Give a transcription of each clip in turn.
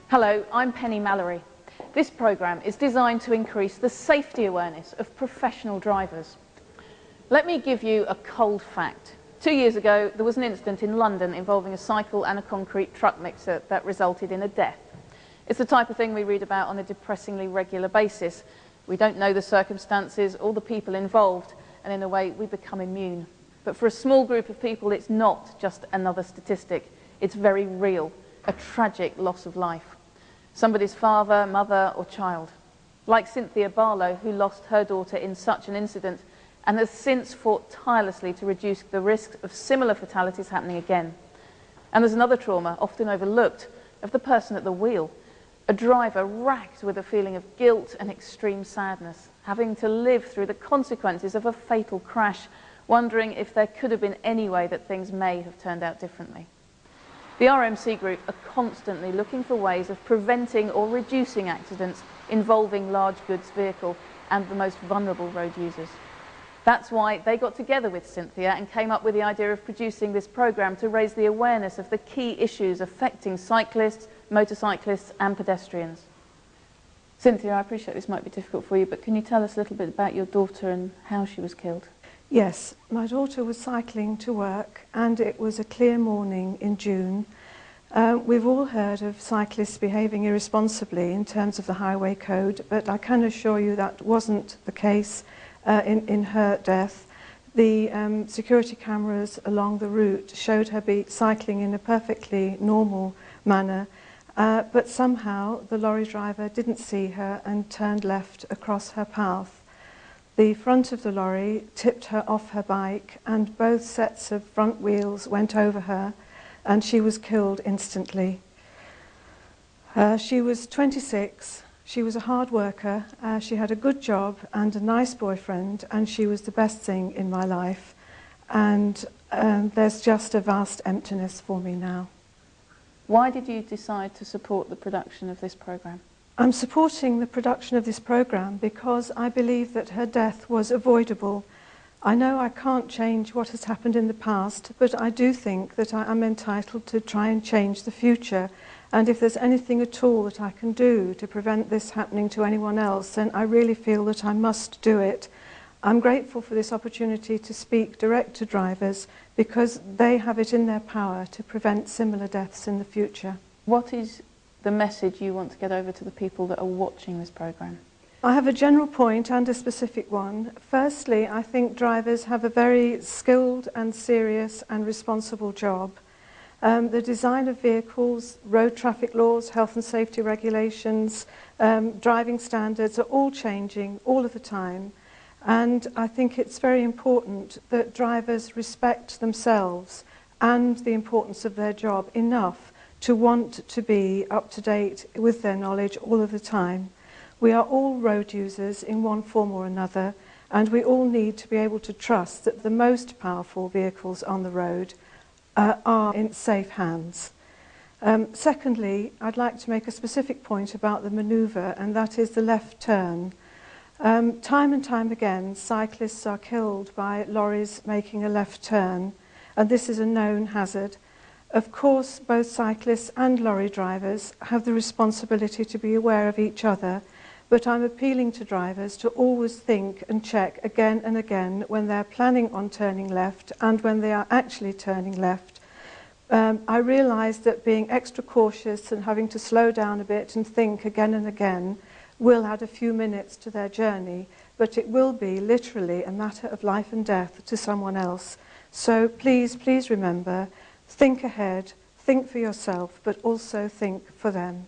Hello, I'm Penny Mallory. This programme is designed to increase the safety awareness of professional drivers. Let me give you a cold fact. 2 years ago, there was an incident in London involving a cycle and a concrete truck mixer that resulted in a death. It's the type of thing we read about on a depressingly regular basis. We don't know the circumstances or the people involved, and in a way, we become immune. But for a small group of people, it's not just another statistic. It's very real, a tragic loss of life. Somebody's father, mother, or child. Like Cynthia Barlow, who lost her daughter in such an incident and has since fought tirelessly to reduce the risk of similar fatalities happening again. And there's another trauma, often overlooked, of the person at the wheel. A driver racked with a feeling of guilt and extreme sadness, having to live through the consequences of a fatal crash, wondering if there could have been any way that things may have turned out differently. The RMC group are constantly looking for ways of preventing or reducing accidents involving large goods vehicle and the most vulnerable road users. That's why they got together with Cynthia and came up with the idea of producing this programme to raise the awareness of the key issues affecting cyclists, motorcyclists and pedestrians. Cynthia, I appreciate this might be difficult for you, but can you tell us a little bit about your daughter and how she was killed? Yes, my daughter was cycling to work and it was a clear morning in June. We've all heard of cyclists behaving irresponsibly in terms of the highway code, but I can assure you that wasn't the case in her death. The security cameras along the route showed her cycling in a perfectly normal manner, but somehow the lorry driver didn't see her and turned left across her path. The front of the lorry tipped her off her bike and both sets of front wheels went over her and she was killed instantly. She was 26, she was a hard worker, she had a good job and a nice boyfriend, and she was the best thing in my life, and there's just a vast emptiness for me now. Why did you decide to support the production of this programme? I'm supporting the production of this programme because I believe that her death was avoidable. I know I can't change what has happened in the past, but I do think that I am entitled to try and change the future. And if there's anything at all that I can do to prevent this happening to anyone else, then I really feel that I must do it. I'm grateful for this opportunity to speak direct to drivers because they have it in their power to prevent similar deaths in the future. What is the message you want to get over to the people that are watching this programme? I have a general point and a specific one. Firstly, I think drivers have a very skilled and serious and responsible job. The design of vehicles, road traffic laws, health and safety regulations, driving standards are all changing all of the time. And I think it's very important that drivers respect themselves and the importance of their job enough to want to be up to date with their knowledge all of the time. We are all road users in one form or another, and we all need to be able to trust that the most powerful vehicles on the road are in safe hands. Secondly, I'd like to make a specific point about the manoeuvre, and that is the left turn. Time and time again, cyclists are killed by lorries making a left turn, and this is a known hazard. Of course, both cyclists and lorry drivers have the responsibility to be aware of each other, but I'm appealing to drivers to always think and check again and again when they're planning on turning left and when they are actually turning left. I realise that being extra cautious and having to slow down a bit and think again and again will add a few minutes to their journey, but it will be literally a matter of life and death to someone else. So please, please remember, think ahead, think for yourself, but also think for them.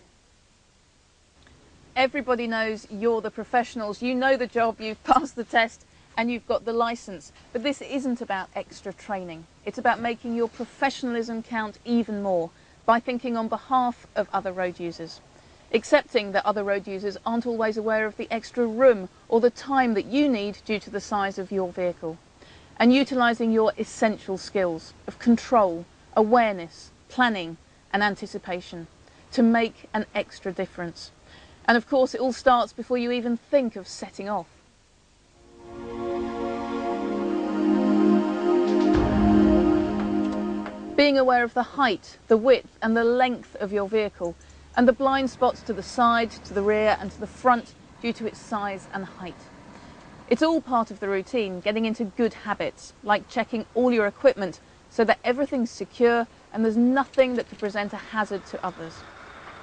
Everybody knows you're the professionals, you know the job, you've passed the test and you've got the licence. But this isn't about extra training. It's about making your professionalism count even more by thinking on behalf of other road users. Accepting that other road users aren't always aware of the extra room or the time that you need due to the size of your vehicle. And utilising your essential skills of control, awareness, planning and anticipation to make an extra difference. And of course, it all starts before you even think of setting off. Being aware of the height, the width and the length of your vehicle and the blind spots to the side, to the rear and to the front due to its size and height. It's all part of the routine, getting into good habits, like checking all your equipment so that everything's secure and there's nothing that could present a hazard to others.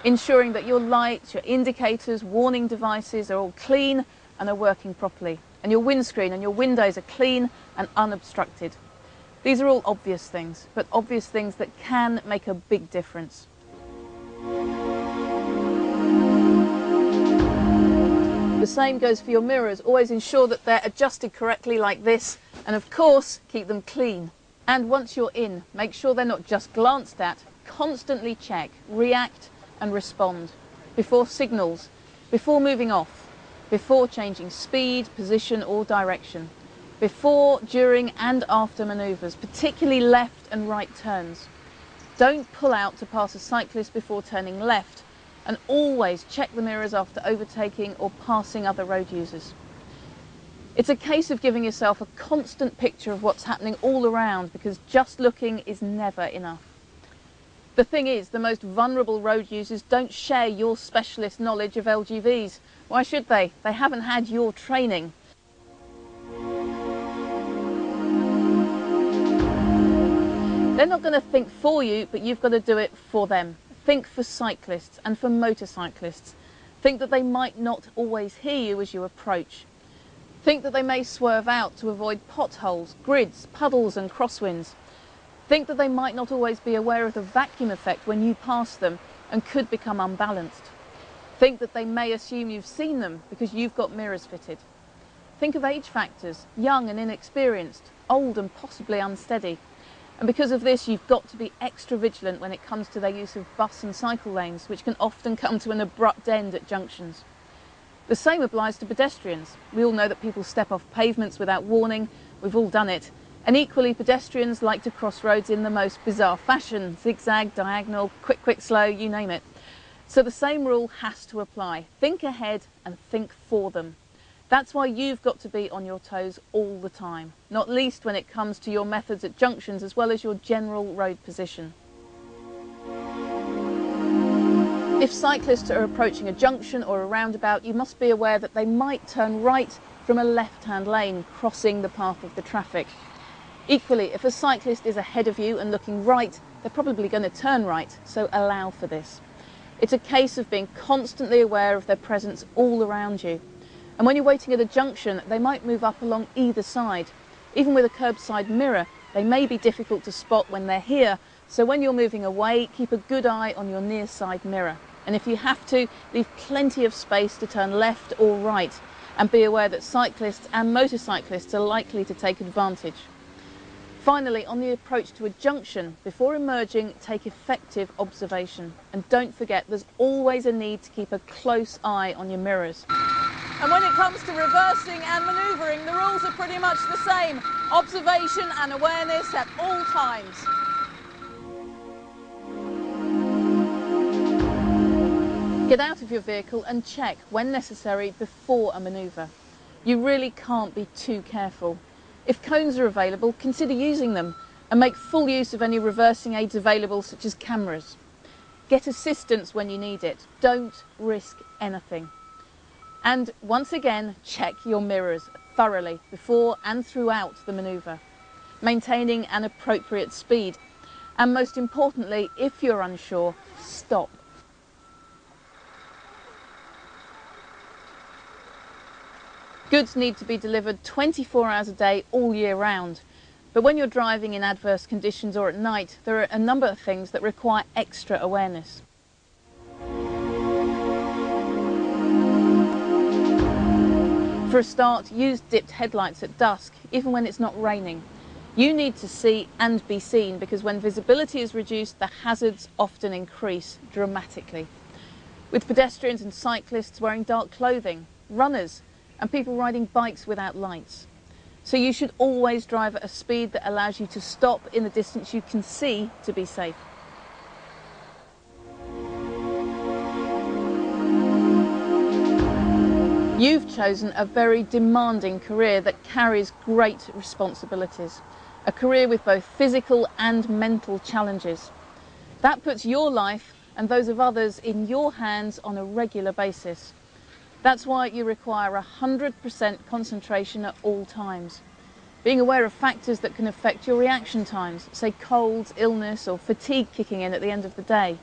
Ensuring that your lights, your indicators, warning devices are all clean and are working properly, and your windscreen and your windows are clean and unobstructed. These are all obvious things, but obvious things that can make a big difference. The same goes for your mirrors. Always ensure that they're adjusted correctly like this, and of course keep them clean. And once you're in, make sure they're not just glanced at. Constantly check, react and respond before signals, before moving off, before changing speed, position or direction, before, during and after manoeuvres, particularly left and right turns. Don't pull out to pass a cyclist before turning left, and always check the mirrors after overtaking or passing other road users. It's a case of giving yourself a constant picture of what's happening all around, because just looking is never enough. The thing is, the most vulnerable road users don't share your specialist knowledge of LGVs. Why should they? They haven't had your training. They're not going to think for you, but you've got to do it for them. Think for cyclists and for motorcyclists. Think that they might not always hear you as you approach. Think that they may swerve out to avoid potholes, grids, puddles and crosswinds. Think that they might not always be aware of the vacuum effect when you pass them and could become unbalanced. Think that they may assume you've seen them because you've got mirrors fitted. Think of age factors, young and inexperienced, old and possibly unsteady. And because of this, you've got to be extra vigilant when it comes to their use of bus and cycle lanes, which can often come to an abrupt end at junctions. The same applies to pedestrians. We all know that people step off pavements without warning. We've all done it. And equally, pedestrians like to cross roads in the most bizarre fashion, zigzag, diagonal, quick, slow, you name it. So the same rule has to apply. Think ahead and think for them. That's why you've got to be on your toes all the time, not least when it comes to your methods at junctions as well as your general road position. If cyclists are approaching a junction or a roundabout, you must be aware that they might turn right from a left-hand lane, crossing the path of the traffic. Equally, if a cyclist is ahead of you and looking right, they're probably going to turn right, so allow for this. It's a case of being constantly aware of their presence all around you. And when you're waiting at a junction, they might move up along either side. Even with a curbside mirror, they may be difficult to spot when they're here, so when you're moving away, keep a good eye on your near side mirror. And if you have to, leave plenty of space to turn left or right, and be aware that cyclists and motorcyclists are likely to take advantage. Finally, on the approach to a junction, before emerging, take effective observation. And don't forget, there's always a need to keep a close eye on your mirrors. And when it comes to reversing and manoeuvring, the rules are pretty much the same. Observation and awareness at all times. Get out of your vehicle and check, when necessary, before a manoeuvre. You really can't be too careful. If cones are available, consider using them and make full use of any reversing aids available, such as cameras. Get assistance when you need it. Don't risk anything. And once again, check your mirrors thoroughly before and throughout the manoeuvre, maintaining an appropriate speed. And most importantly, if you're unsure, stop. Goods need to be delivered 24 hours a day, all year round. But when you're driving in adverse conditions or at night, there are a number of things that require extra awareness. For a start, use dipped headlights at dusk, even when it's not raining. You need to see and be seen, because when visibility is reduced, the hazards often increase dramatically. With pedestrians and cyclists wearing dark clothing, runners, and people riding bikes without lights. So you should always drive at a speed that allows you to stop in the distance you can see to be safe. You've chosen a very demanding career that carries great responsibilities, a career with both physical and mental challenges. That puts your life and those of others in your hands on a regular basis. That's why you require 100% concentration at all times. Being aware of factors that can affect your reaction times, say colds, illness or fatigue kicking in at the end of the day.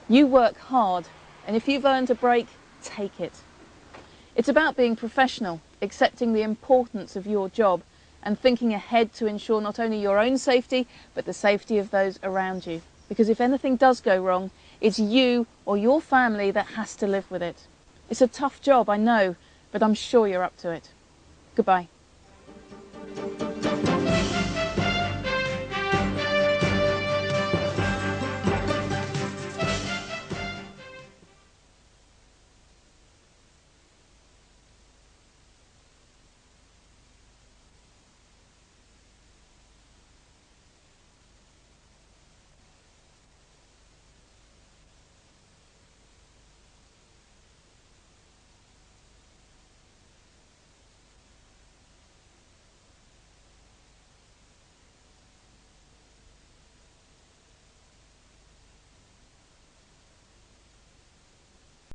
You work hard, and if you've earned a break, take it. It's about being professional, accepting the importance of your job and thinking ahead to ensure not only your own safety, but the safety of those around you. Because if anything does go wrong, it's you or your family that has to live with it. It's a tough job, I know, but I'm sure you're up to it. Goodbye.